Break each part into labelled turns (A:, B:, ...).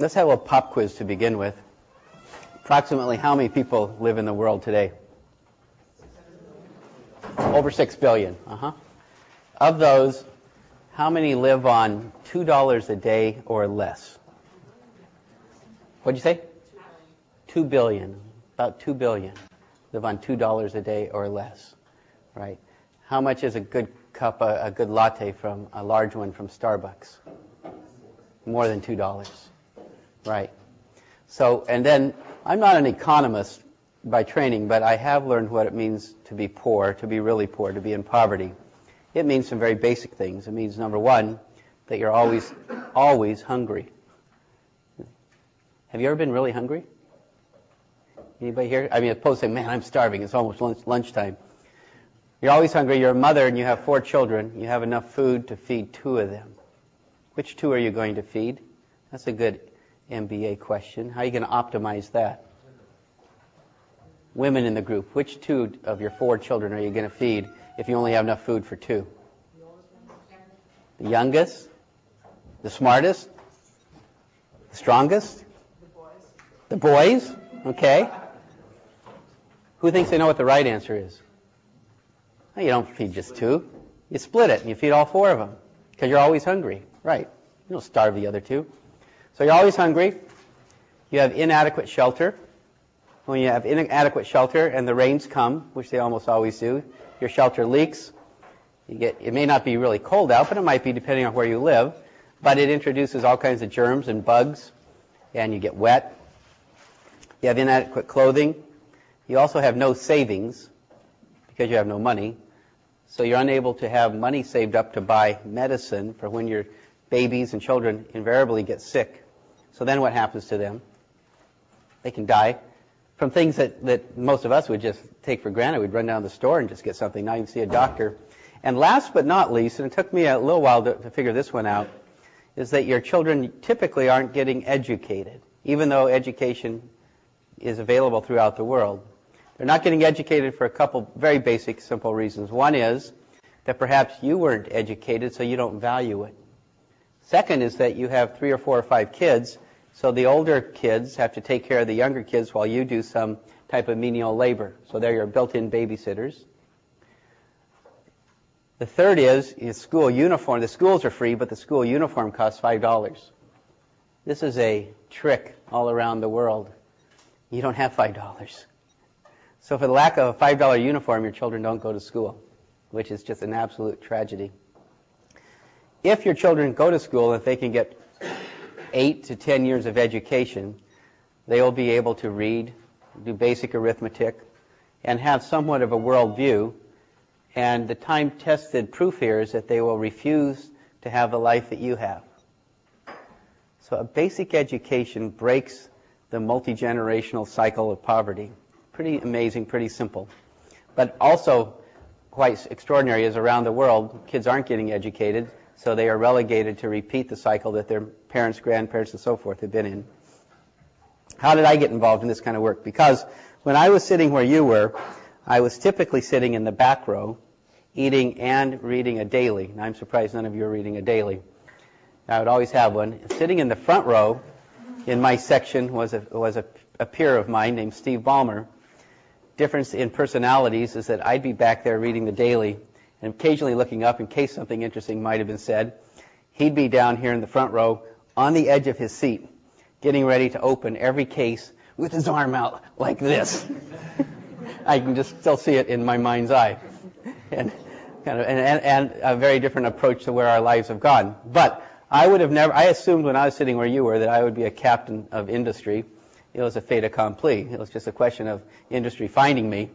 A: Let's have a little pop quiz to begin with. Approximately how many people live in the world today? Over 6 billion. Of those, how many live on $2 a day or less? What'd you say? 2 billion. About 2 billion live on $2 a day or less. Right? How much is a good cup, a good latte from a large one from Starbucks? More than $2. Right. So, and then I'm not an economist by training, but I have learned what it means to be poor, to be really poor, to be in poverty. It means some very basic things. It means, number one, that you're always hungry. Have you ever been really hungry? Anybody here? I mean, opposed to saying, man, I'm starving. It's almost lunchtime. You're always hungry. You're a mother and you have 4 children. You have enough food to feed 2 of them. Which 2 are you going to feed? That's a good MBA question. How are you going to optimize that? Women in the group. Which 2 of your 4 children are you going to feed if you only have enough food for 2? The youngest? The smartest? The strongest? The boys? Okay. Who thinks they know what the right answer is? No, you don't feed just 2. You split it and you feed all 4 of them because you're always hungry. Right. You don't starve the other 2. So you're always hungry. You have inadequate shelter. When you have inadequate shelter and the rains come, which they almost always do, your shelter leaks. It may not be really cold out, but it might be depending on where you live. But it introduces all kinds of germs and bugs, and you get wet. You have inadequate clothing. You also have no savings because you have no money. So you're unable to have money saved up to buy medicine for when your babies and children invariably get sick. So then what happens to them? They can die from things that most of us would just take for granted. We'd run down to the store and just get something. Now you can see a doctor. And last but not least, and it took me a little while to figure this one out, is that your children typically aren't getting educated, even though education is available throughout the world. They're not getting educated for a couple very basic, simple reasons. One is that perhaps you weren't educated, so you don't value it. Second is that you have 3 or 4 or 5 kids, so the older kids have to take care of the younger kids while you do some type of menial labor. So they're your built-in babysitters. The third is school uniform. The schools are free, but the school uniform costs $5. This is a trick all around the world. You don't have $5. So for the lack of a $5 uniform, your children don't go to school, which is just an absolute tragedy. If your children go to school, if they can get 8 to 10 years of education, they will be able to read, do basic arithmetic, and have somewhat of a worldview. And the time-tested proof here is that they will refuse to have the life that you have. So a basic education breaks the multi-generational cycle of poverty. Pretty amazing, pretty simple. But also quite extraordinary is around the world, kids aren't getting educated, so they are relegated to repeat the cycle that their parents, grandparents, and so forth have been in. How did I get involved in this kind of work? Because when I was sitting where you were, I was typically sitting in the back row, eating and reading a daily. And I'm surprised none of you are reading a daily. I would always have one. Sitting in the front row in my section was a peer of mine named Steve Ballmer. Difference in personalities is that I'd be back there reading the daily and occasionally looking up in case something interesting might have been said. He'd be down here in the front row on the edge of his seat, getting ready to open every case with his arm out like this. I can just still see it in my mind's eye. And a very different approach to where our lives have gone. But I assumed when I was sitting where you were that I would be a captain of industry. It was a fait accompli. It was just a question of industry finding me,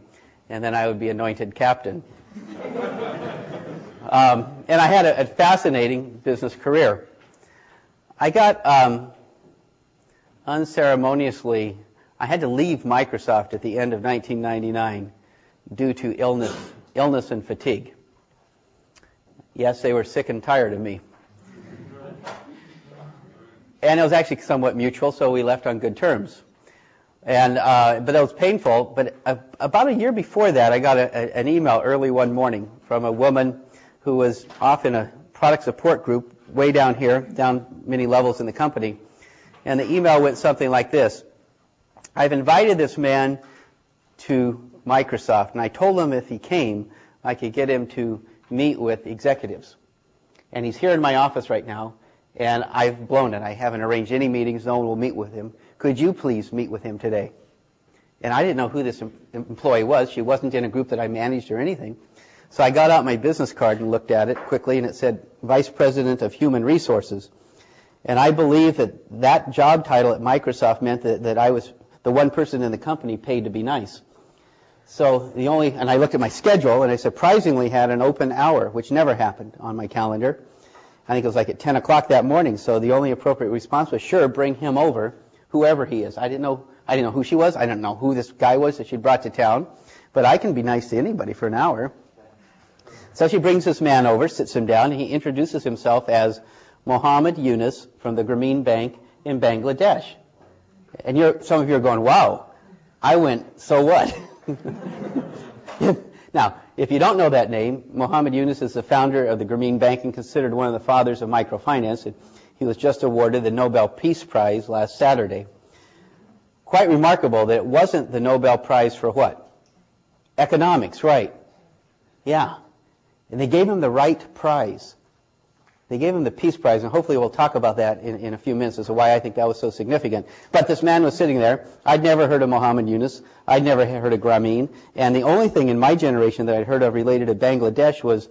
A: and then I would be anointed captain. And I had a fascinating business career. I got unceremoniously, I had to leave Microsoft at the end of 1999 due to illness and fatigue. Yes, they were sick and tired of me. And it was actually somewhat mutual, so we left on good terms. And but it was painful. But about a year before that, I got an email early one morning from a woman who was off in a product support group way down here, down many levels in the company. And the email went something like this. I've invited this man to Microsoft, and I told him if he came, I could get him to meet with executives. And he's here in my office right now, and I've blown it. I haven't arranged any meetings. No one will meet with him. Could you please meet with him today? And I didn't know who this employee was. She wasn't in a group that I managed or anything. So I got out my business card and looked at it quickly, and it said Vice President of Human Resources. And I believe that job title at Microsoft meant that I was the one person in the company paid to be nice. So and I looked at my schedule, and I surprisingly had an open hour, which never happened on my calendar. I think it was like at 10 o'clock that morning. So the only appropriate response was, sure, bring him over, whoever he is. I didn't know who she was. I didn't know who this guy was that she'd brought to town. But I can be nice to anybody for an hour. So she brings this man over, sits him down, and he introduces himself as Mohammed Yunus from the Grameen Bank in Bangladesh. And some of you are going, wow. I went, so what? Now, if you don't know that name, Mohammed Yunus is the founder of the Grameen Bank and considered one of the fathers of microfinance. And he was just awarded the Nobel Peace Prize last Saturday. Quite remarkable that it wasn't the Nobel Prize for what? Economics, right. Yeah. And they gave him the right prize. They gave him the Peace Prize, and hopefully we'll talk about that in a few minutes as to why I think that was so significant. But this man was sitting there. I'd never heard of Mohammed Yunus. I'd never heard of Grameen. And the only thing in my generation that I'd heard of related to Bangladesh was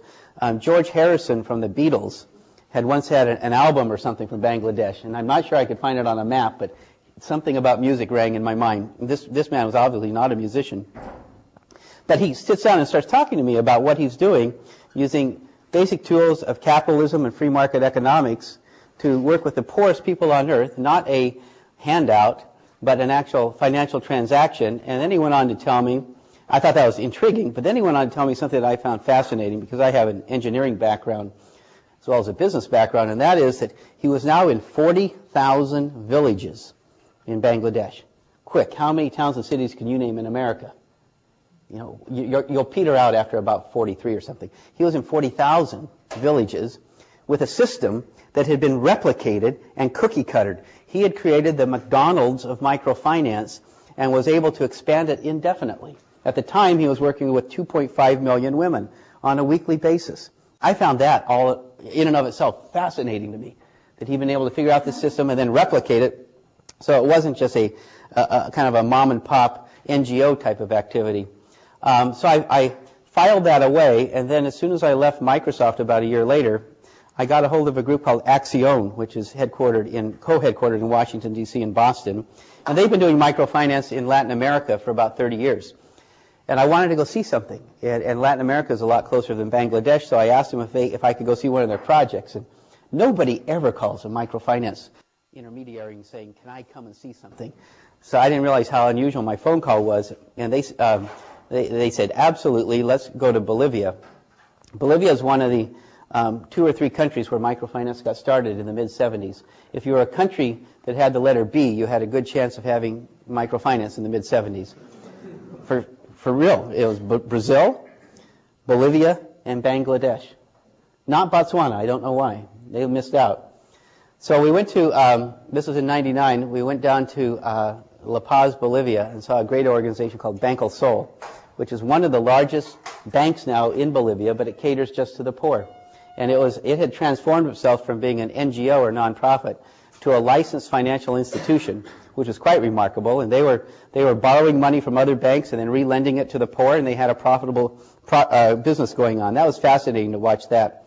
A: George Harrison from the Beatles had once had an album or something from Bangladesh. And I'm not sure I could find it on a map, but something about music rang in my mind. This man was obviously not a musician. But he sits down and starts talking to me about what he's doing using basic tools of capitalism and free market economics to work with the poorest people on earth, not a handout, but an actual financial transaction. And then he went on to tell me, I thought that was intriguing, but then he went on to tell me something that I found fascinating because I have an engineering background as well as a business background, and that is that he was now in 40,000 villages in Bangladesh. Quick, how many towns and cities can you name in America? You know, you'll peter out after about 43 or something. He was in 40,000 villages with a system that had been replicated and cookie-cuttered. He had created the McDonald's of microfinance and was able to expand it indefinitely. At the time, he was working with 2.5 million women on a weekly basis. I found that all in and of itself fascinating to me, that he'd been able to figure out this system and then replicate it. So it wasn't just a kind of a mom-and-pop NGO type of activity. So I filed that away, and then as soon as I left Microsoft about a year later, I got a hold of a group called Axion, which is co-headquartered in Washington, D.C. and Boston. And they've been doing microfinance in Latin America for about 30 years. And I wanted to go see something. And Latin America is a lot closer than Bangladesh, so I asked them if I could go see one of their projects. And nobody ever calls a microfinance intermediary and saying, can I come and see something? So I didn't realize how unusual my phone call was. And they said, absolutely, let's go to Bolivia. Bolivia is one of the 2 or 3 countries where microfinance got started in the mid-'70s. If you were a country that had the letter B, you had a good chance of having microfinance in the mid-'70s. For real, it was Brazil, Bolivia, and Bangladesh. Not Botswana, I don't know why. They missed out. So we went to, this was in '99, we went down to La Paz, Bolivia, and saw a great organization called Banco Sol, which is one of the largest banks now in Bolivia, but it caters just to the poor. And it had transformed itself from being an NGO or nonprofit to a licensed financial institution, which was quite remarkable. And they were borrowing money from other banks and then relending it to the poor, and they had a profitable business going on. That was fascinating to watch that.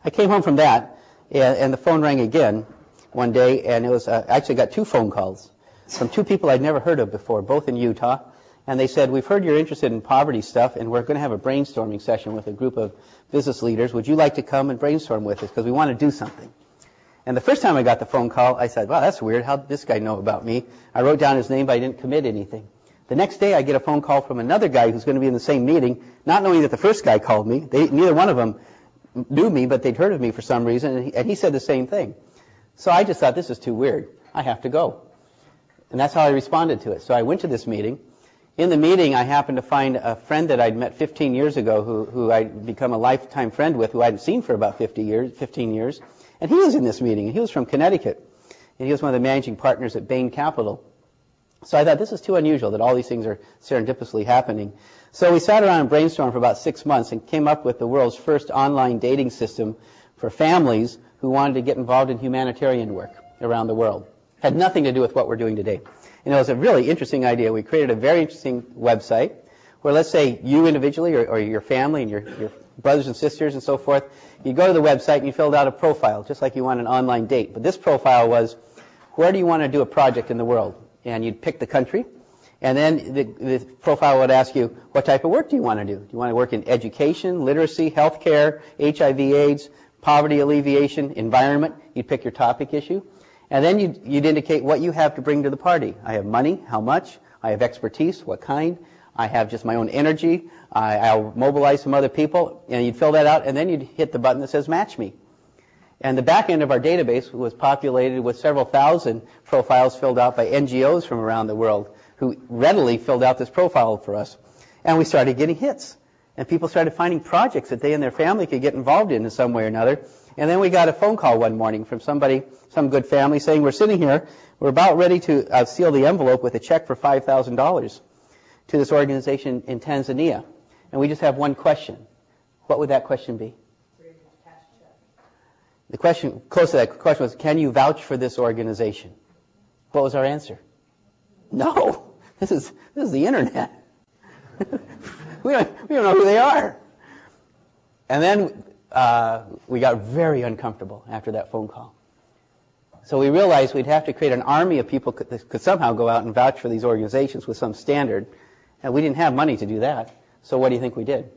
A: I came home from that, and the phone rang again one day, and it was I actually got 2 phone calls from 2 people I'd never heard of before, both in Utah. And they said, we've heard you're interested in poverty stuff, and we're going to have a brainstorming session with a group of business leaders. Would you like to come and brainstorm with us? Because we want to do something. And the first time I got the phone call, I said, wow, that's weird. How did this guy know about me? I wrote down his name, but I didn't commit anything. The next day, I get a phone call from another guy who's going to be in the same meeting, not knowing that the first guy called me. Neither one of them knew me, but they'd heard of me for some reason, and he said the same thing. So I just thought, this is too weird. I have to go. And that's how I responded to it. So I went to this meeting. In the meeting, I happened to find a friend that I'd met 15 years ago who I'd become a lifetime friend with, who I hadn't seen for about 15 years. And he was in this meeting. He was from Connecticut. and he was one of the managing partners at Bain Capital. So I thought, this is too unusual that all these things are serendipitously happening. So we sat around and brainstormed for about 6 months and came up with the world's first online dating system for families who wanted to get involved in humanitarian work around the world. Had nothing to do with what we're doing today. And it was a really interesting idea. We created a very interesting website where, let's say, you individually or your family and your brothers and sisters and so forth, you go to the website and you filled out a profile, just like you want an online date. But this profile was, where do you want to do a project in the world? And you'd pick the country, and then the profile would ask you, what type of work do you want to do? Do you want to work in education, literacy, healthcare, HIV/AIDS, poverty alleviation, environment? You'd pick your topic issue. And then you'd indicate what you have to bring to the party. I have money, how much? I have expertise, what kind? I have just my own energy. I'll mobilize some other people. And you'd fill that out, and then you'd hit the button that says match me. And the back end of our database was populated with several thousand profiles filled out by NGOs from around the world who readily filled out this profile for us. And we started getting hits. And people started finding projects that they and their family could get involved in some way or another. And then we got a phone call one morning from somebody, some good family, saying, we're sitting here, we're about ready to seal the envelope with a check for $5,000 to this organization in Tanzania. And we just have one question. What would that question be? The question, close to that question was, can you vouch for this organization? What was our answer? No. This is the internet. we don't know who they are. And then we got very uncomfortable after that phone call. So we realized we'd have to create an army of people that could somehow go out and vouch for these organizations with some standard. And we didn't have money to do that. So what do you think we did?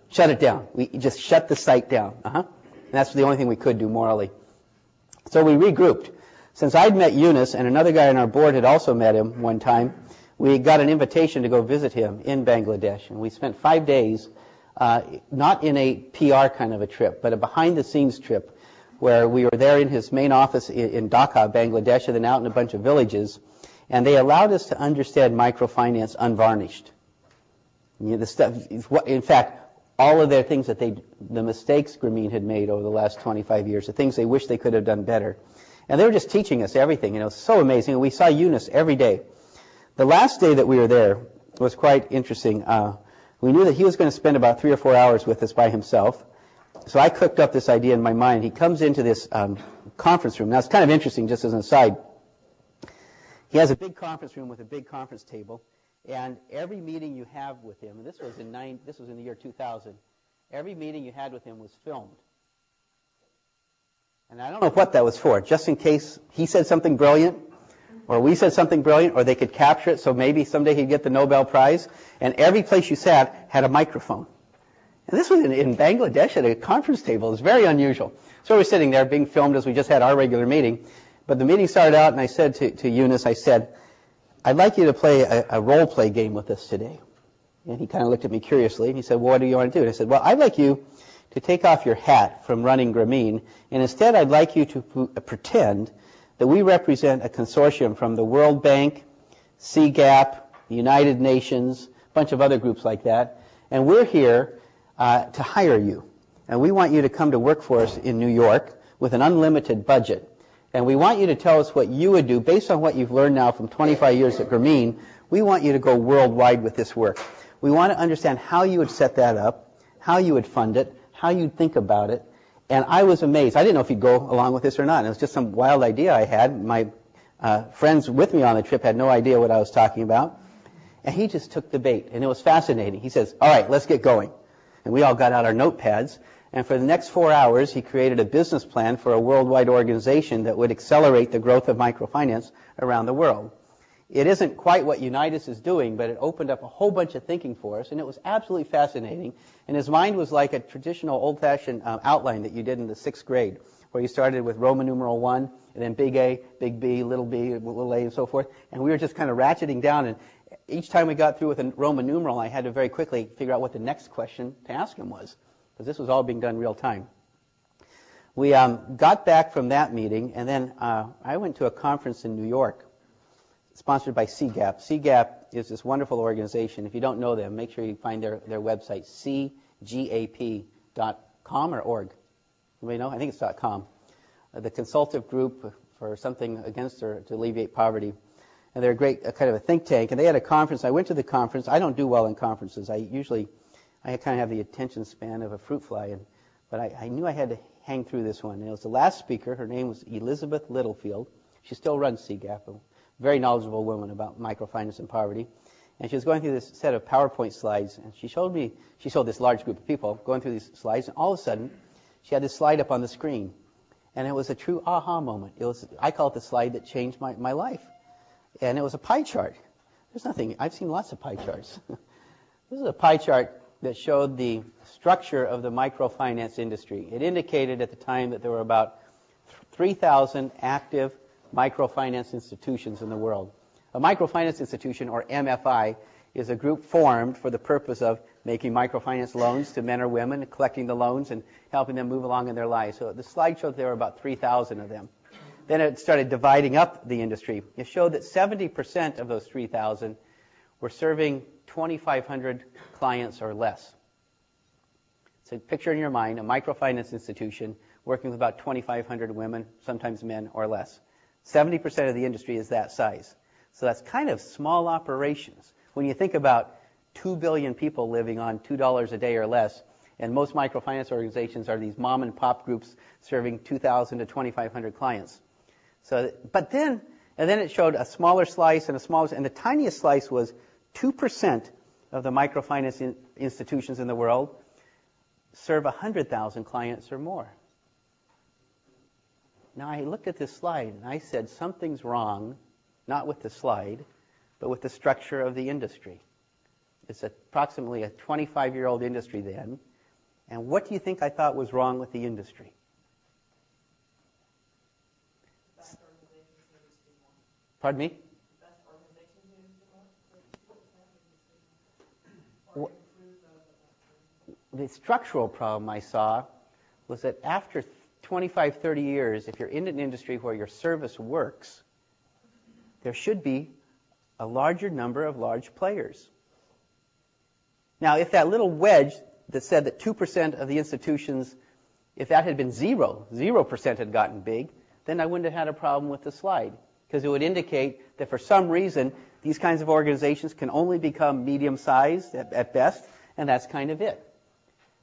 A: Shut it down. We just shut the site down. And that's the only thing we could do morally. So we regrouped. Since I'd met Yunus and another guy on our board had also met him one time, we got an invitation to go visit him in Bangladesh. And we spent 5 days, not in a PR kind of a trip, but a behind-the-scenes trip where we were there in his main office in Dhaka, Bangladesh, and then out in a bunch of villages. And they allowed us to understand microfinance unvarnished. The stuff, in fact, all of their things that the mistakes Grameen had made over the last 25 years, the things they wish they could have done better. And they were just teaching us everything, so amazing. And we saw Yunus every day. The last day that we were there was quite interesting. We knew that he was going to spend about 3 or 4 hours with us by himself. So I cooked up this idea in my mind. He comes into this conference room. Now, it's kind of interesting, just as an aside. He has a big conference room with a big conference table. And every meeting you have with him, and this was in the year 2000, every meeting you had with him was filmed. And I don't know what that was for, just in case he said something brilliant, or we said something brilliant, or they could capture it, so maybe someday he'd get the Nobel Prize. And every place you sat had a microphone. And this was in Bangladesh at a conference table. It was very unusual. So we're sitting there being filmed as we just had our regular meeting. But the meeting started out, and I said to Yunus, I said, I'd like you to play a role-play game with us today. And he kind of looked at me curiously, and he said, well, what do you want to do? And I said, well, I'd like you to take off your hat from running Grameen, and instead I'd like you to pretend that we represent a consortium from the World Bank, CGAP, the United Nations, a bunch of other groups like that, and we're here to hire you. And we want you to come to work for us in New York with an unlimited budget. And we want you to tell us what you would do based on what you've learned now from 25 years at Grameen. We want you to go worldwide with this work. We want to understand how you would set that up, how you would fund it, how you'd think about it. And I was amazed. I didn't know if he'd go along with this or not. It was just some wild idea I had. My friends with me on the trip had no idea what I was talking about. And he just took the bait, and it was fascinating. He says, all right, let's get going. And we all got out our notepads. And for the next 4 hours, he created a business plan for a worldwide organization that would accelerate the growth of microfinance around the world. It isn't quite what Unitas is doing, but it opened up a whole bunch of thinking for us, and it was absolutely fascinating. And his mind was like a traditional old-fashioned outline that you did in the 6th grade, where you started with Roman numeral 1, and then big A, big B, little a, and so forth. And we were just kind of ratcheting down, and each time we got through with a Roman numeral, I had to very quickly figure out what the next question to ask him was, because this was all being done real time. We got back from that meeting, and then I went to a conference in New York, sponsored by CGAP. CGAP is this wonderful organization. If you don't know them, make sure you find their website, cgap.com or org. Anybody know? I think it's .com. The consultative group for something against her to alleviate poverty. And they're a great kind of a think tank. And they had a conference. I went to the conference. I don't do well in conferences. I kind of have the attention span of a fruit fly. But I knew I had to hang through this one. And it was the last speaker. Her name was Elizabeth Littlefield. She still runs CGAP, a very knowledgeable woman about microfinance and poverty. And she was going through this set of PowerPoint slides. And she showed this large group of people going through these slides. And all of a sudden, she had this slide up on the screen. And it was a true aha moment. I call it the slide that changed my life. And it was a pie chart. I've seen lots of pie charts. This is a pie chart that showed the structure of the microfinance industry. It indicated at the time that there were about 3,000 active microfinance institutions in the world. A microfinance institution, or MFI, is a group formed for the purpose of making microfinance loans to men or women, collecting the loans and helping them move along in their lives. So the slide showed there were about 3,000 of them. Then it started dividing up the industry. It showed that 70% of those 3,000 were serving 2,500 clients or less. So picture in your mind a microfinance institution working with about 2,500 women, sometimes men or less. 70% of the industry is that size. So that's kind of small operations. When you think about 2 billion people living on $2 a day or less, and most microfinance organizations are these mom and pop groups serving 2,000 to 2,500 clients. But then it showed a smaller slice and the tiniest slice was 2% of the microfinance institutions in the world serve 100,000 clients or more. Now I looked at this slide and I said something's wrong, not with the slide, but with the structure of the industry. It's approximately a 25-year-old industry then. And what do you think I thought was wrong with the industry? Pardon me? The structural problem I saw was that after 25, 30 years, if you're in an industry where your service works, there should be a larger number of large players. Now, if that little wedge that said that 2% of the institutions, if that had been 0% had gotten big, then I wouldn't have had a problem with the slide, because it would indicate that for some reason, these kinds of organizations can only become medium-sized at best, and that's kind of it.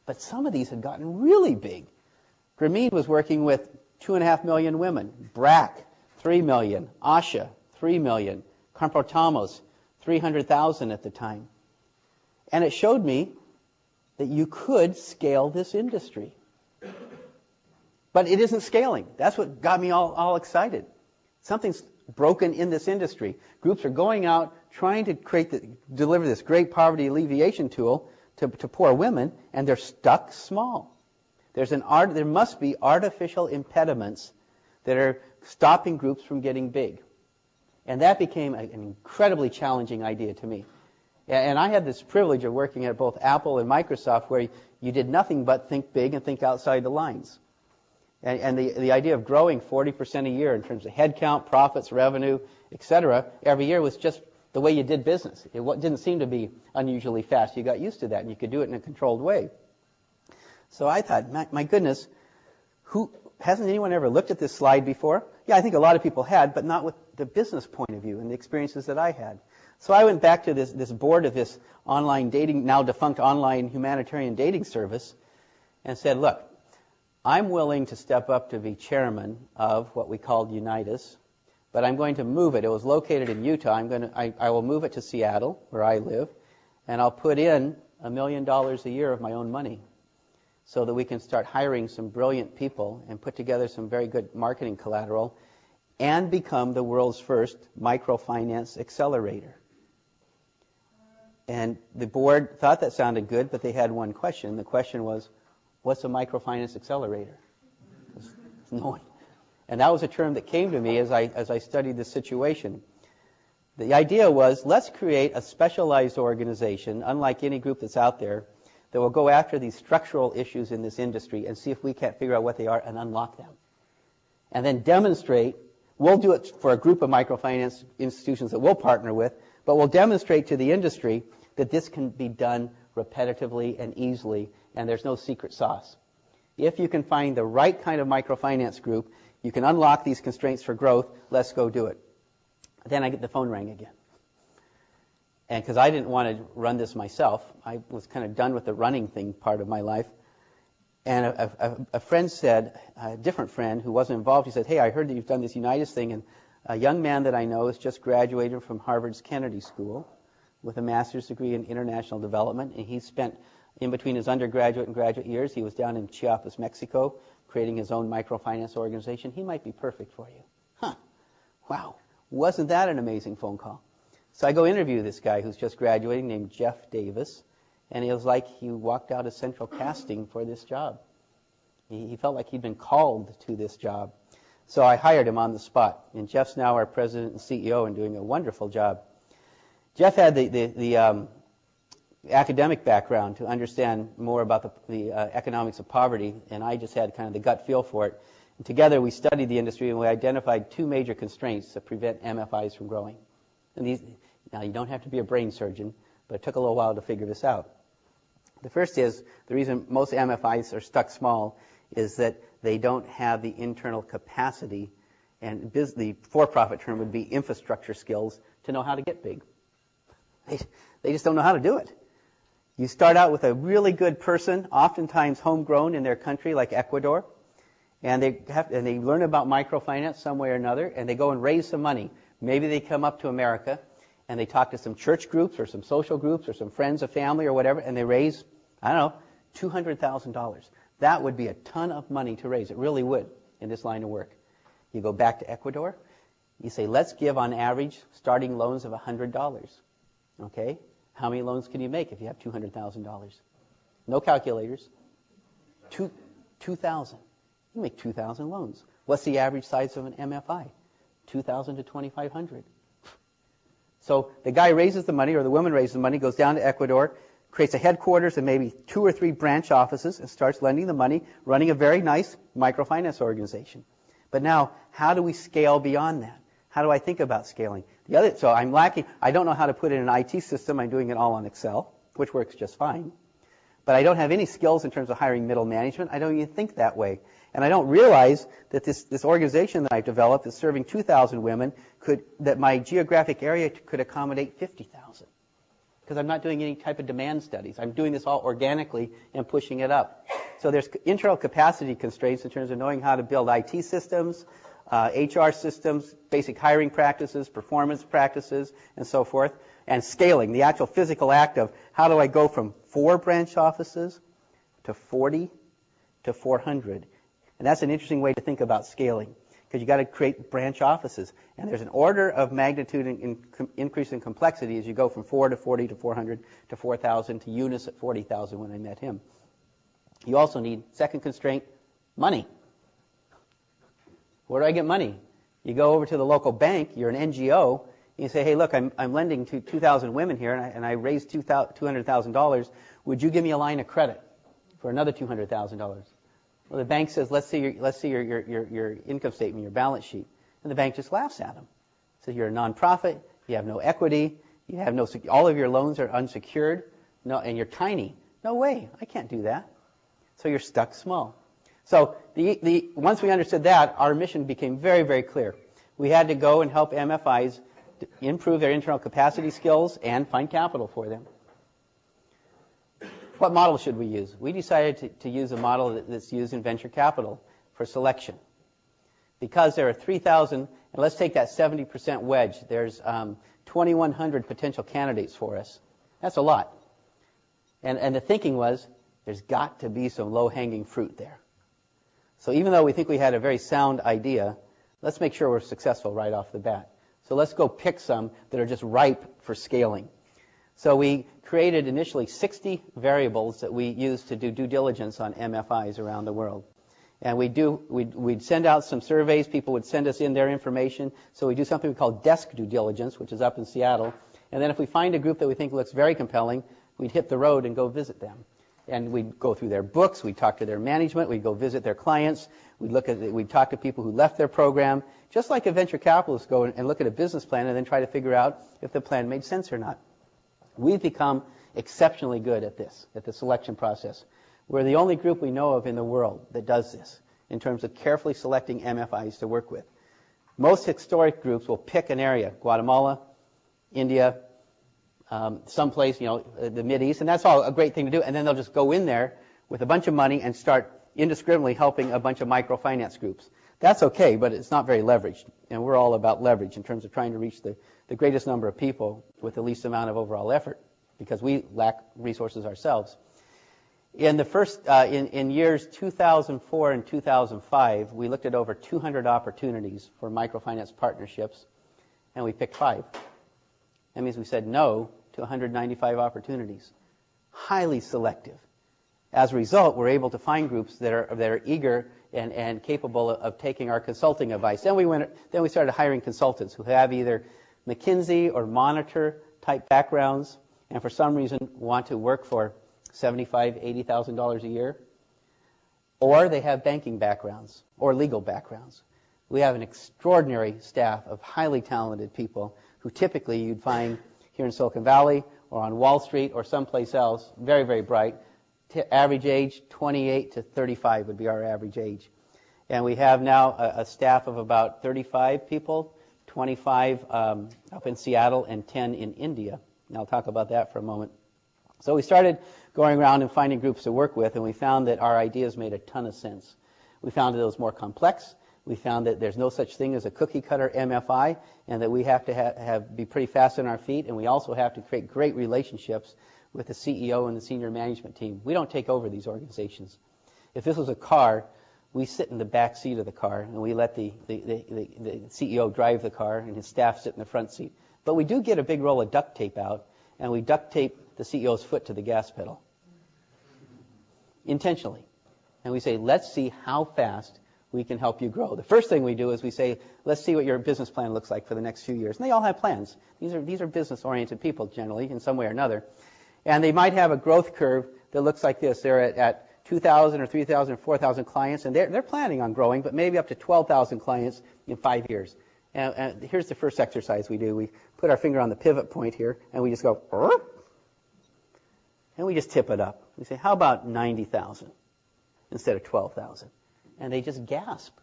A: But some of these had gotten really big. Grameen was working with 2.5 million women. BRAC, 3 million. ASHA, 3 million. Comportamos, 300,000 at the time. And it showed me that you could scale this industry. But it isn't scaling. That's what got me all excited. Something's broken in this industry. Groups are going out trying to deliver this great poverty alleviation tool to poor women, and they're stuck small. There must be artificial impediments that are stopping groups from getting big. And that became an incredibly challenging idea to me. And I had this privilege of working at both Apple and Microsoft, where you did nothing but think big and think outside the lines. And the idea of growing 40% a year in terms of headcount, profits, revenue, etc., every year was just the way you did business. It didn't seem to be unusually fast. You got used to that, and you could do it in a controlled way. So I thought, my goodness, hasn't anyone ever looked at this slide before? Yeah, I think a lot of people had, but not with the business point of view and the experiences that I had. So I went back to this board of this online dating, now defunct online humanitarian dating service, and said, look, I'm willing to step up to be chairman of what we called Unitas, but I'm going to move it. It was located in Utah. I will move it to Seattle, where I live, and I'll put in $1 million a year of my own money so that we can start hiring some brilliant people and put together some very good marketing collateral and become the world's first microfinance accelerator. And the board thought that sounded good, but they had one question. The question was, what's a microfinance accelerator? No one. And that was a term that came to me as I studied this situation. The idea was, let's create a specialized organization, unlike any group that's out there, that will go after these structural issues in this industry and see if we can't figure out what they are and unlock them. And then demonstrate, we'll do it for a group of microfinance institutions that we'll partner with, but we'll demonstrate to the industry that this can be done repetitively and easily, and there's no secret sauce. If you can find the right kind of microfinance group You can unlock these constraints for growth. Let's go do it. Then the phone rang again. And because I didn't want to run this myself, I was kind of done with the running thing part of my life. And a friend said, a different friend who wasn't involved, he said, hey, I heard that you've done this Unitas thing, and a young man that I know has just graduated from Harvard's Kennedy School with a master's degree in international development, and he spent, in between his undergraduate and graduate years, he was down in Chiapas, Mexico, creating his own microfinance organization. He might be perfect for you. Huh. Wow. Wasn't that an amazing phone call? So I go interview this guy who's just graduating named Jeff Davis, and it was like he walked out of central casting for this job. He felt like he'd been called to this job. So I hired him on the spot, and Jeff's now our president and CEO and doing a wonderful job. Jeff had the academic background to understand more about the economics of poverty, and I just had kind of the gut feel for it. And together we studied the industry, and we identified two major constraints that prevent MFIs from growing. And now, you don't have to be a brain surgeon, but it took a little while to figure this out. The first is, the reason most MFIs are stuck small is that they don't have the internal capacity, and the for-profit term would be infrastructure skills, to know how to get big. They just don't know how to do it. You start out with a really good person, oftentimes homegrown in their country, like Ecuador, and they learn about microfinance some way or another, and they go and raise some money. Maybe they come up to America, and they talk to some church groups or some social groups or some friends of family or whatever, and they raise, I don't know, $200,000. That would be a ton of money to raise. It really would in this line of work. You go back to Ecuador, you say, let's give on average starting loans of $100. Okay? How many loans can you make if you have $200,000? No calculators. 2,000. You make 2,000 loans. What's the average size of an MFI? 2,000 to 2,500. So the guy raises the money, or the woman raises the money, goes down to Ecuador, creates a headquarters and maybe 2 or 3 branch offices, and starts lending the money, running a very nice microfinance organization. But now, how do we scale beyond that? How do I think about scaling? So I'm lacking. I don't know how to put in an IT system. I'm doing it all on Excel, which works just fine. But I don't have any skills in terms of hiring middle management. I don't even think that way. And I don't realize that this organization that I've developed that's serving 2,000 women that my geographic area could accommodate 50,000. Because I'm not doing any type of demand studies. I'm doing this all organically and pushing it up. So there's internal capacity constraints in terms of knowing how to build IT systems, HR systems, basic hiring practices, performance practices, and so forth, and scaling, the actual physical act of how do I go from 4 branch offices to 40 to 400. And that's an interesting way to think about scaling, because you've got to create branch offices. And there's an order of magnitude in increase in complexity as you go from 4 to 40 to 400 to 4,000 to Eunice at 40,000 when I met him. You also need, second constraint, money. Where do I get money? You go over to the local bank, you're an NGO, and you say, hey, look, I'm lending to 2,000 women here, and I raised $200,000. Would you give me a line of credit for another $200,000? Well, the bank says, let's see your income statement, your balance sheet. And the bank just laughs at them. So you're a nonprofit, you have no equity, you have all of your loans are unsecured, and you're tiny. No way, I can't do that. So you're stuck small. So once we understood that, our mission became very, very clear. We had to go and help MFIs improve their internal capacity skills and find capital for them. What model should we use? We decided to use a model that's used in venture capital for selection. Because there are 3,000, and let's take that 70% wedge, there's 2,100 potential candidates for us. That's a lot. And the thinking was, there's got to be some low-hanging fruit there. So even though we think we had a very sound idea, let's make sure we're successful right off the bat. So let's go pick some that are just ripe for scaling. So we created initially 60 variables that we used to do due diligence on MFIs around the world. And we'd send out some surveys. People would send us in their information. So we do something we call desk due diligence, which is up in Seattle. And then if we find a group that we think looks very compelling, we'd hit the road and go visit them. And we'd go through their books, we'd talk to their management, we'd go visit their clients, we'd talk to people who left their program, just like a venture capitalist go and look at a business plan and then try to figure out if the plan made sense or not. We've become exceptionally good at this, at the selection process. We're the only group we know of in the world that does this. in terms of carefully selecting MFIs to work with. Most historic groups will pick an area, Guatemala, India, someplace, the Mideast, and that's all a great thing to do. And then they'll just go in there with a bunch of money and start indiscriminately helping a bunch of microfinance groups. That's okay, but it's not very leveraged. And we're all about leverage in terms of trying to reach the greatest number of people with the least amount of overall effort, because we lack resources ourselves. In the first, in years 2004 and 2005, we looked at over 200 opportunities for microfinance partnerships, and we picked 5. That means we said no to 195 opportunities. Highly selective. As a result, we're able to find groups that are eager and capable of taking our consulting advice. Then we started hiring consultants who have either McKinsey or Monitor type backgrounds, and for some reason want to work for $75,000, $80,000 a year, or they have banking backgrounds or legal backgrounds. We have an extraordinary staff of highly talented people who typically you'd find here in Silicon Valley or on Wall Street or someplace else, very, very bright. Average age, 28 to 35 would be our average age. And we have now a staff of about 35 people, 25 up in Seattle and 10 in India. And I'll talk about that for a moment. So we started going around and finding groups to work with, and we found that our ideas made a ton of sense. We found that it was more complex. We found that there's no such thing as a cookie-cutter MFI, and that we have to be pretty fast on our feet, and we also have to create great relationships with the CEO and the senior management team. We don't take over these organizations. If this was a car, we sit in the back seat of the car, and we let the CEO drive the car, and his staff sit in the front seat. But we do get a big roll of duct tape out, and we duct tape the CEO's foot to the gas pedal. Intentionally. And we say, let's see how fast we can help you grow. The first thing we do is we say, let's see what your business plan looks like for the next few years. And they all have plans. These are business-oriented people generally, in some way or another. And they might have a growth curve that looks like this. They're at 2,000 or 3,000 or 4,000 clients, and they're planning on growing, but maybe up to 12,000 clients in 5 years. And here's the first exercise we do. We put our finger on the pivot point here, and we just go, and we just tip it up. We say, how about 90,000 instead of 12,000? And they just gasp.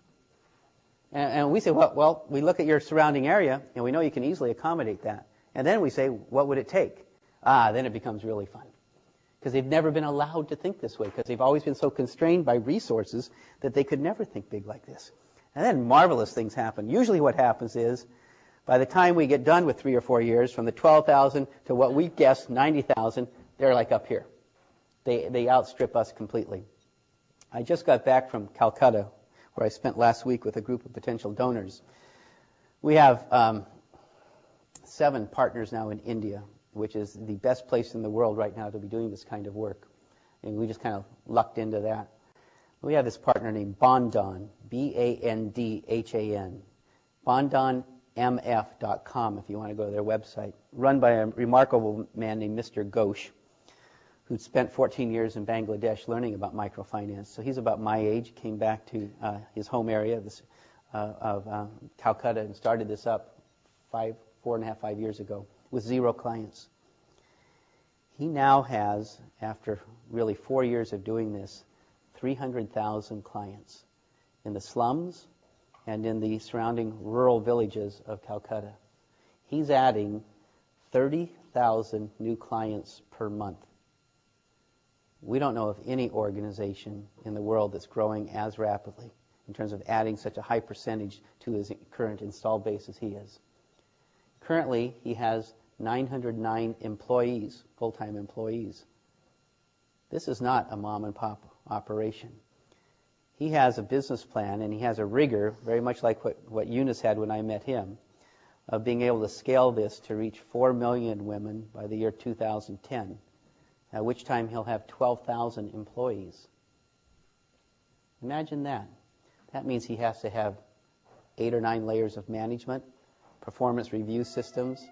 A: And we say, well, we look at your surrounding area, and we know you can easily accommodate that. And then we say, what would it take? Then it becomes really fun. Because they've never been allowed to think this way, because they've always been so constrained by resources that they could never think big like this. And then marvelous things happen. Usually what happens is, by the time we get done with 3 or 4 years, from the 12,000 to what we guessed, 90,000, they're like up here. They outstrip us completely. I just got back from Calcutta, where I spent last week with a group of potential donors. We have 7 partners now in India, which is the best place in the world right now to be doing this kind of work. And we just kind of lucked into that. We have this partner named Bandhan, B-A-N-D-H-A-N, bandhanmf.com if you want to go to their website, run by a remarkable man named Mr. Ghosh, who'd spent 14 years in Bangladesh learning about microfinance. So he's about my age, came back to his home area of Calcutta and started this up 4.5 years ago with 0 clients. He now has, after really 4 years of doing this, 300,000 clients in the slums and in the surrounding rural villages of Calcutta. He's adding 30,000 new clients per month. We don't know of any organization in the world that's growing as rapidly in terms of adding such a high percentage to his current installed base as he is. Currently, he has 909 employees, full-time employees. This is not a mom-and-pop operation. He has a business plan, and he has a rigor, very much like what Eunice had when I met him, of being able to scale this to reach 4 million women by the year 2010, at which time he'll have 12,000 employees. Imagine that. That means he has to have 8 or 9 layers of management, performance review systems,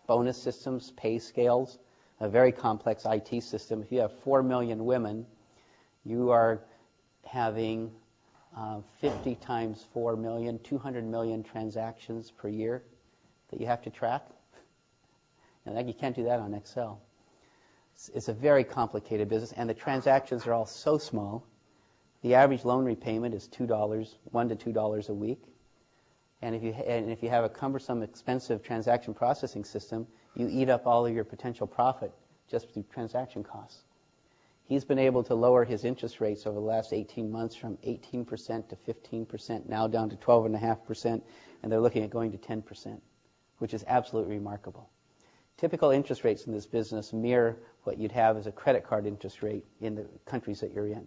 A: bonus systems, pay scales, a very complex IT system. If you have 4 million women, you are having 50 times 4 million, 200 million transactions per year that you have to track. And you can't do that on Excel. It's a very complicated business, and the transactions are all so small The average loan repayment is $2, $1 to $2 a week. And if you have a cumbersome, expensive transaction processing system, you eat up all of your potential profit just through transaction costs. He's been able to lower his interest rates over the last 18 months from 18% to 15%, now down to 12.5%, and they're looking at going to 10%, which is absolutely remarkable. Typical interest rates in this business mirror what you'd have as a credit card interest rate in the countries that you're in.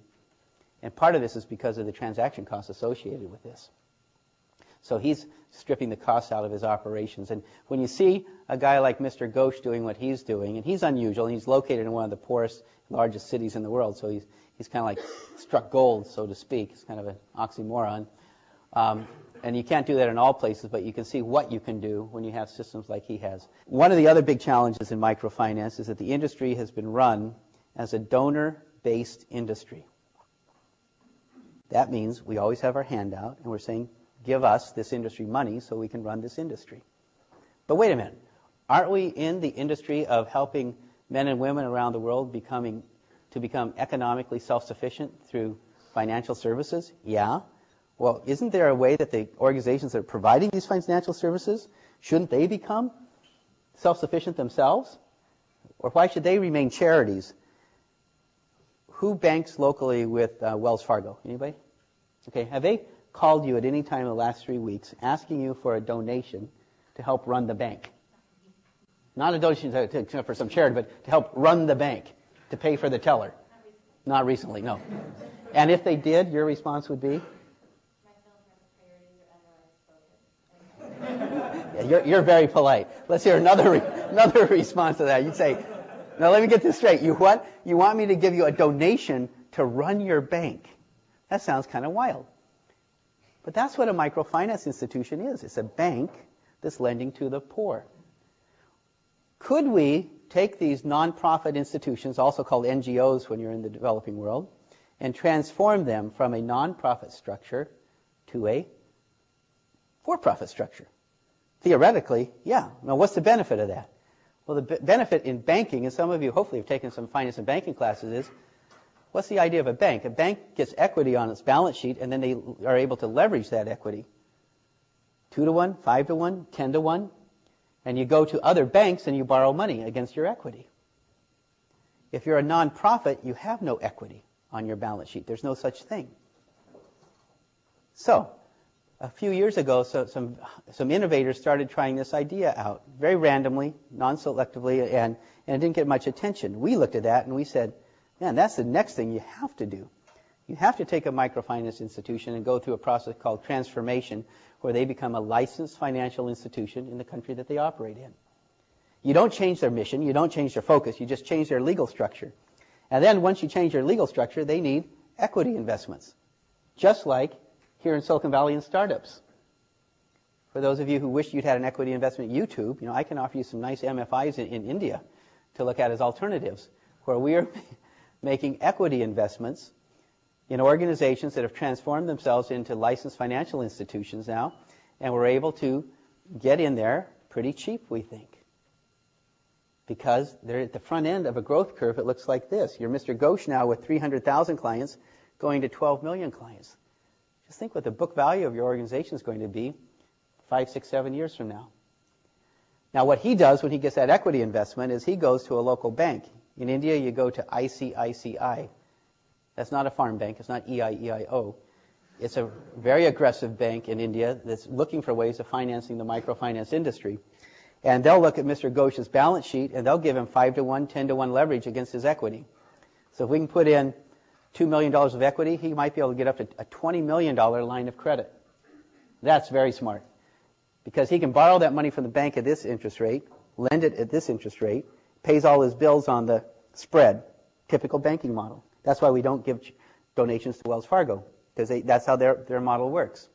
A: And part of this is because of the transaction costs associated with this. So he's stripping the costs out of his operations. And when you see a guy like Mr. Ghosh doing what he's doing, and he's unusual, and he's located in one of the poorest, largest cities in the world, so he's kind of like struck gold, so to speak. It's kind of an oxymoron. And you can't do that in all places, but you can see what you can do when you have systems like he has. One of the other big challenges in microfinance is that the industry has been run as a donor-based industry. That means we always have our hand out, and we're saying, give us this industry money so we can run this industry. But wait a minute. Aren't we in the industry of helping men and women around the world become economically self-sufficient through financial services? Yeah. Well, isn't there a way that the organizations that are providing these financial services, shouldn't they become self-sufficient themselves? Or why should they remain charities? Who banks locally with Wells Fargo? Anybody? Okay. Have they called you at any time in the last 3 weeks asking you for a donation to help run the bank? Not a donation for some charity, but to help run the bank, to pay for the teller. Not recently, no. And if they did, your response would be? Yeah, you're very polite. Let's hear another response to that. You'd say, now let me get this straight. You what? You want me to give you a donation to run your bank? That sounds kind of wild. But that's what a microfinance institution is. It's a bank that's lending to the poor. Could we take these nonprofit institutions, also called NGOs when you're in the developing world, and transform them from a nonprofit structure to a for-profit structure? Theoretically, yeah. Now, what's the benefit of that? Well, the benefit in banking, and some of you hopefully have taken some finance and banking classes, is what's the idea of a bank? A bank gets equity on its balance sheet, and then they are able to leverage that equity. 2 to 1, 5 to 1, 10 to 1. And you go to other banks and you borrow money against your equity. If you're a nonprofit, you have no equity on your balance sheet. There's no such thing. So, a few years ago, some innovators started trying this idea out, very randomly, non-selectively, and it didn't get much attention. We looked at that and we said, man, that's the next thing you have to do. You have to take a microfinance institution and go through a process called transformation, where they become a licensed financial institution in the country that they operate in. You don't change their mission, you don't change their focus, you just change their legal structure. And then once you change their legal structure, they need equity investments, just like here in Silicon Valley in startups. For those of you who wish you'd had an equity investment in YouTube, I can offer you some nice MFIs in India to look at as alternatives, where we are making equity investments in organizations that have transformed themselves into licensed financial institutions now, and we're able to get in there pretty cheap, we think. Because they're at the front end of a growth curve, it looks like this. You're Mr. Ghosh now with 300,000 clients going to 12 million clients. Just think what the book value of your organization is going to be 5, 6, 7 years from now. Now, what he does when he gets that equity investment is he goes to a local bank. In India, you go to ICICI. That's not a farm bank. It's not EIEIO. It's a very aggressive bank in India that's looking for ways of financing the microfinance industry. And they'll look at Mr. Ghosh's balance sheet, and they'll give him 5 to 1, 10 to 1 leverage against his equity. So if we can put in $2 million of equity, he might be able to get up to a $20 million line of credit. That's very smart. Because he can borrow that money from the bank at this interest rate, lend it at this interest rate, pays all his bills on the spread. Typical banking model. That's why we don't give donations to Wells Fargo, because that's how their model works.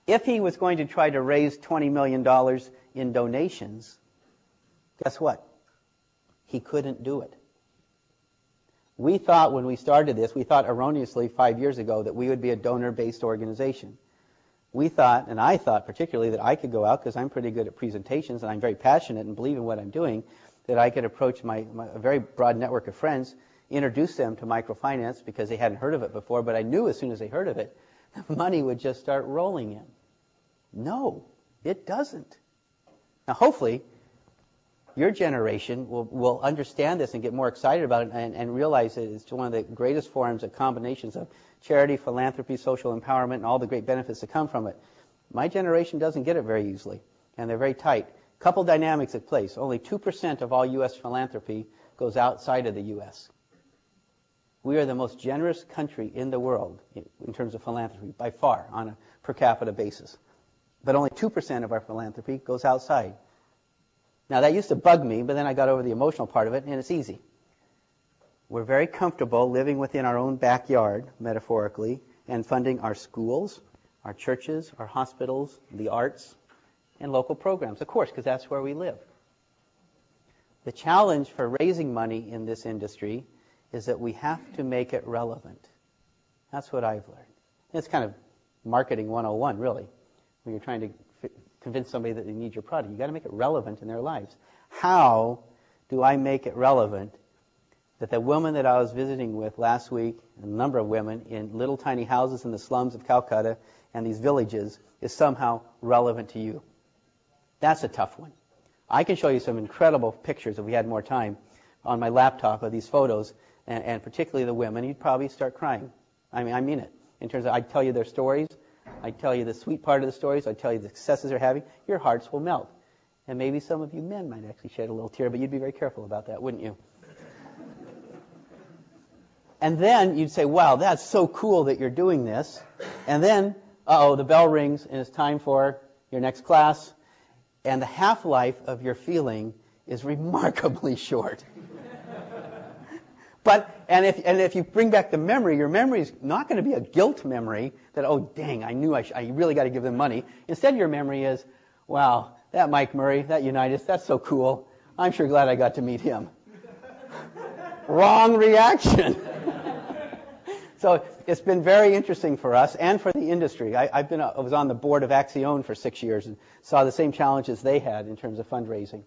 A: If he was going to try to raise $20 million in donations, guess what? He couldn't do it. We thought when we started this, we thought erroneously 5 years ago that we would be a donor-based organization. We thought, and I thought particularly, that I could go out, because I'm pretty good at presentations and I'm very passionate and believe in what I'm doing, that I could approach a very broad network of friends introduce them to microfinance because they hadn't heard of it before, but I knew as soon as they heard of it, the money would just start rolling in. No, it doesn't. Now, hopefully, your generation will understand this and get more excited about it and realize that it's one of the greatest forms of combinations of charity, philanthropy, social empowerment, and all the great benefits that come from it. My generation doesn't get it very easily, and they're very tight. Couple dynamics at play. Only 2% of all U.S. philanthropy goes outside of the U.S. We are the most generous country in the world in terms of philanthropy, by far, on a per capita basis. But only 2% of our philanthropy goes outside. Now, that used to bug me, but then I got over the emotional part of it, and it's easy. We're very comfortable living within our own backyard, metaphorically, and funding our schools, our churches, our hospitals, the arts, and local programs, of course, because that's where we live. The challenge for raising money in this industry is that we have to make it relevant. That's what I've learned. It's kind of marketing 101, really, when you're trying to convince somebody that they need your product. You've got to make it relevant in their lives. How do I make it relevant that the woman that I was visiting with last week, a number of women in little tiny houses in the slums of Calcutta and these villages, is somehow relevant to you? That's a tough one. I can show you some incredible pictures if we had more time on my laptop of these photos, and particularly the women. You'd probably start crying. I mean it. In terms of, I'd tell you their stories, I'd tell you the sweet part of the stories, I'd tell you the successes they're having. Your hearts will melt. And maybe some of you men might actually shed a little tear, but you'd be very careful about that, wouldn't you? And then you'd say, wow, that's so cool that you're doing this. And then, the bell rings, and it's time for your next class. And the half-life of your feeling is remarkably short. And if you bring back the memory, your memory is not going to be a guilt memory that, oh, dang, I knew I really got to give them money. Instead, your memory is, wow, that Mike Murray, that Unitas, that's so cool. I'm sure glad I got to meet him. Wrong reaction. So it's been very interesting for us and for the industry. I was on the board of Axion for 6 years and saw the same challenges they had in terms of fundraising.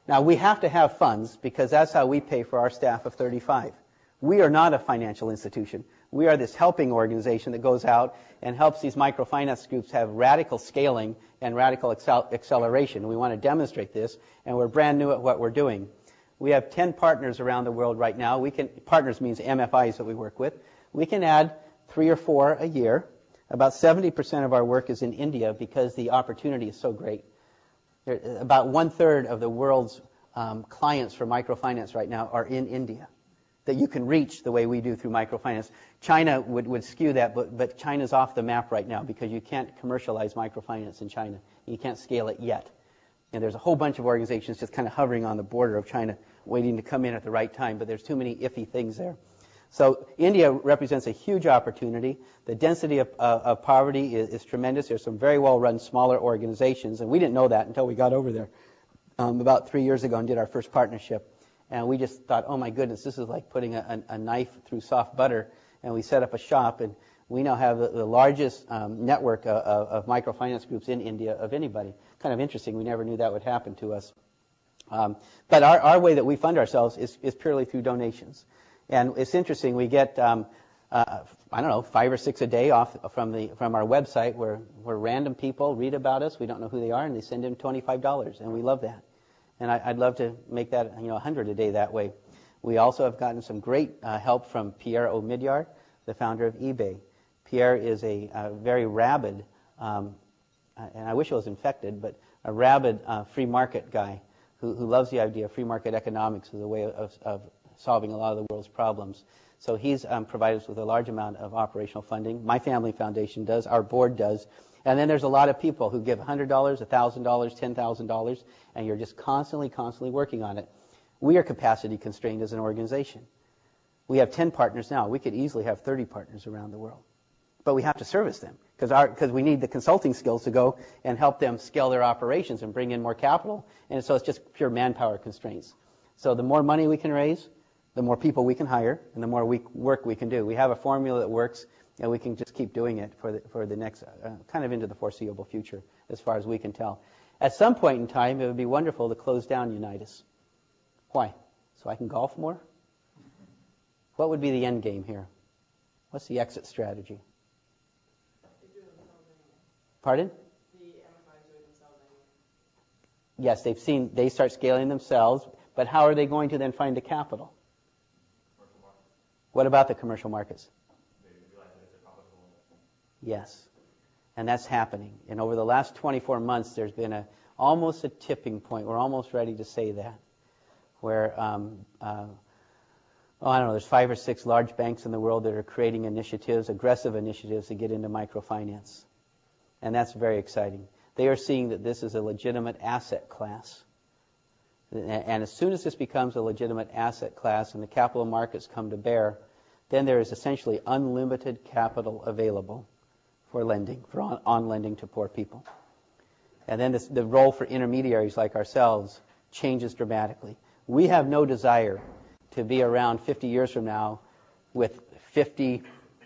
A: Now, we have to have funds because that's how we pay for our staff of 35. We are not a financial institution. We are this helping organization that goes out and helps these microfinance groups have radical scaling and radical acceleration. We want to demonstrate this, and we're brand new at what we're doing. We have 10 partners around the world right now. Partners means MFIs that we work with. We can add 3 or 4 a year. About 70% of our work is in India because the opportunity is so great. About 1/3 of the world's clients for microfinance right now are in India that you can reach the way we do through microfinance. China would skew that, but China's off the map right now because you can't commercialize microfinance in China. You can't scale it yet. And there's a whole bunch of organizations just kind of hovering on the border of China waiting to come in at the right time, but there's too many iffy things there. So India represents a huge opportunity. The density of poverty is tremendous. There's some very well-run smaller organizations, and we didn't know that until we got over there about 3 years ago and did our first partnership. And we just thought, oh my goodness, this is like putting a knife through soft butter. And we set up a shop, and we now have the largest network of microfinance groups in India of anybody. Kind of interesting. We never knew that would happen to us. But our way that we fund ourselves is purely through donations. And it's interesting, we get, 5 or 6 a day off from our website where random people read about us. We don't know who they are, and they send in $25, and we love that. And I'd love to make that, 100 a day that way. We also have gotten some great help from Pierre Omidyar, the founder of eBay. Pierre is a very rabid, and I wish it was infected, but a rabid free market guy who loves the idea of free market economics as a way of solving a lot of the world's problems. So he's provided us with a large amount of operational funding. My family foundation does. Our board does. And then there's a lot of people who give $100, $1,000, $10,000, and you're just constantly working on it. We are capacity constrained as an organization. We have 10 partners now. We could easily have 30 partners around the world. But we have to service them because we need the consulting skills to go and help them scale their operations and bring in more capital. And so it's just pure manpower constraints. So the more money we can raise, the more people we can hire, and the more work we can do. We have a formula that works, and we can just keep doing it for the next, kind of into the foreseeable future, as far as we can tell. At some point in time, it would be wonderful to close down Unitas. Why? So I can golf more? What would be the end game here? What's the exit strategy? Pardon?
B: The MFIs do it themselves anyway.
A: Yes, they start scaling themselves, but how are they going to then find the capital? What about the commercial markets? Yes, and that's happening. And over the last 24 months, there's been almost a tipping point. We're almost ready to say that, where I don't know, there's 5 or 6 large banks in the world that are creating initiatives, aggressive initiatives to get into microfinance. And that's very exciting. They are seeing that this is a legitimate asset class. And as soon as this becomes a legitimate asset class and the capital markets come to bear, then there is essentially unlimited capital available for lending, on lending to poor people. And then the role for intermediaries like ourselves changes dramatically. We have no desire to be around 50 years from now with 50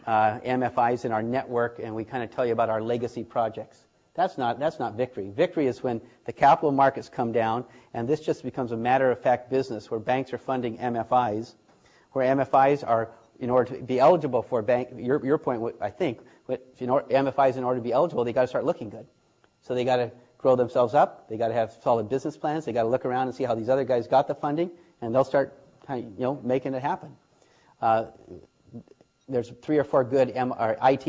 A: MFIs in our network, and we kind of tell you about our legacy projects. That's not victory. Victory is when the capital markets come down, and this just becomes a matter-of-fact business where banks are funding MFIs, where MFIs are, in order to be eligible for bank, your point, I think, MFIs, in order to be eligible, they got to start looking good. So they got to grow themselves up. They got to have solid business plans. They got to look around and see how these other guys got the funding, and they'll start making it happen. There's 3 or 4 good IT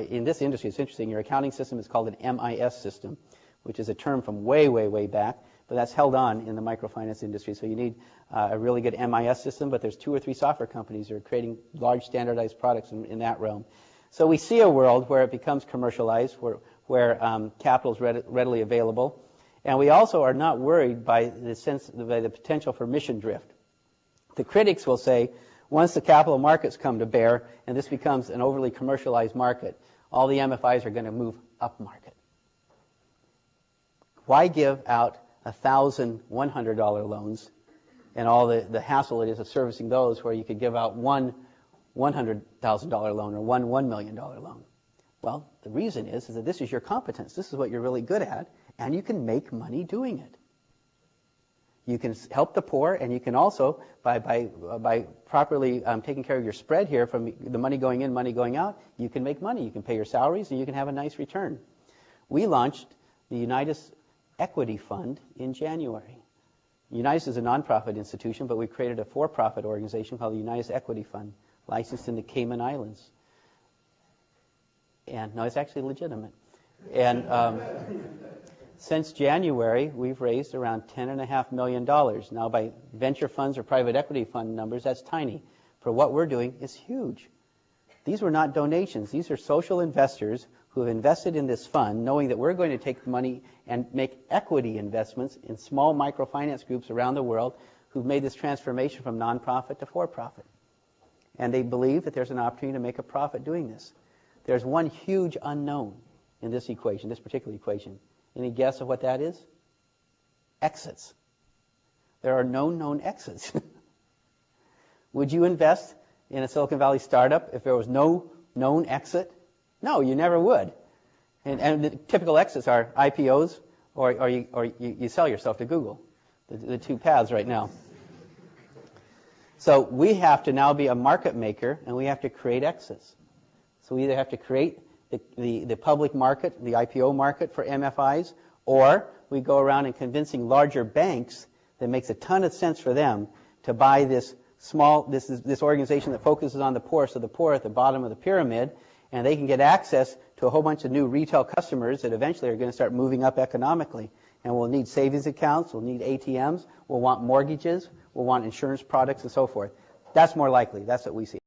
A: in this industry. It's interesting. Your accounting system is called an MIS system, which is a term from way, way, way back, but that's held on in the microfinance industry. So you need a really good MIS system, but there's 2 or 3 software companies that are creating large standardized products in that realm. So we see a world where it becomes commercialized, where capital is readily available, and we also are not worried by the potential for mission drift. The critics will say, once the capital markets come to bear and this becomes an overly commercialized market, all the MFIs are going to move up market. Why give out 1,000 $100 loans and all the hassle it is of servicing those, where you could give out one $100,000 loan or one $1 million loan? Well, the reason is that this is your competence. This is what you're really good at, and you can make money doing it. You can help the poor, and you can also, by properly taking care of your spread here from the money going in, money going out, you can make money. You can pay your salaries, and you can have a nice return. We launched the Unitas Equity Fund in January. Unitas is a nonprofit institution, but we created a for-profit organization called the Unitas Equity Fund, licensed in the Cayman Islands. And no, it's actually legitimate. And since January, we've raised around $10.5 million. Now, by venture funds or private equity fund numbers, that's tiny. For what we're doing, it's huge. These were not donations. These are social investors who have invested in this fund, knowing that we're going to take money and make equity investments in small microfinance groups around the world who've made this transformation from nonprofit to for-profit. And they believe that there's an opportunity to make a profit doing this. There's one huge unknown in this equation, this particular equation. Any guess of what that is? Exits. There are no known exits. Would you invest in a Silicon Valley startup if there was no known exit? No, you never would. And the typical exits are IPOs or you sell yourself to Google. The 2 paths right now. So we have to now be a market maker, and we have to create exits. So we either have to create the public market, the IPO market for MFIs, or we go around and convincing larger banks that makes a ton of sense for them to buy this organization that focuses on the poor, so the poor at the bottom of the pyramid, and they can get access to a whole bunch of new retail customers that eventually are going to start moving up economically. And we'll need savings accounts, we'll need ATMs, we'll want mortgages, we'll want insurance products, and so forth. That's more likely. That's what we see.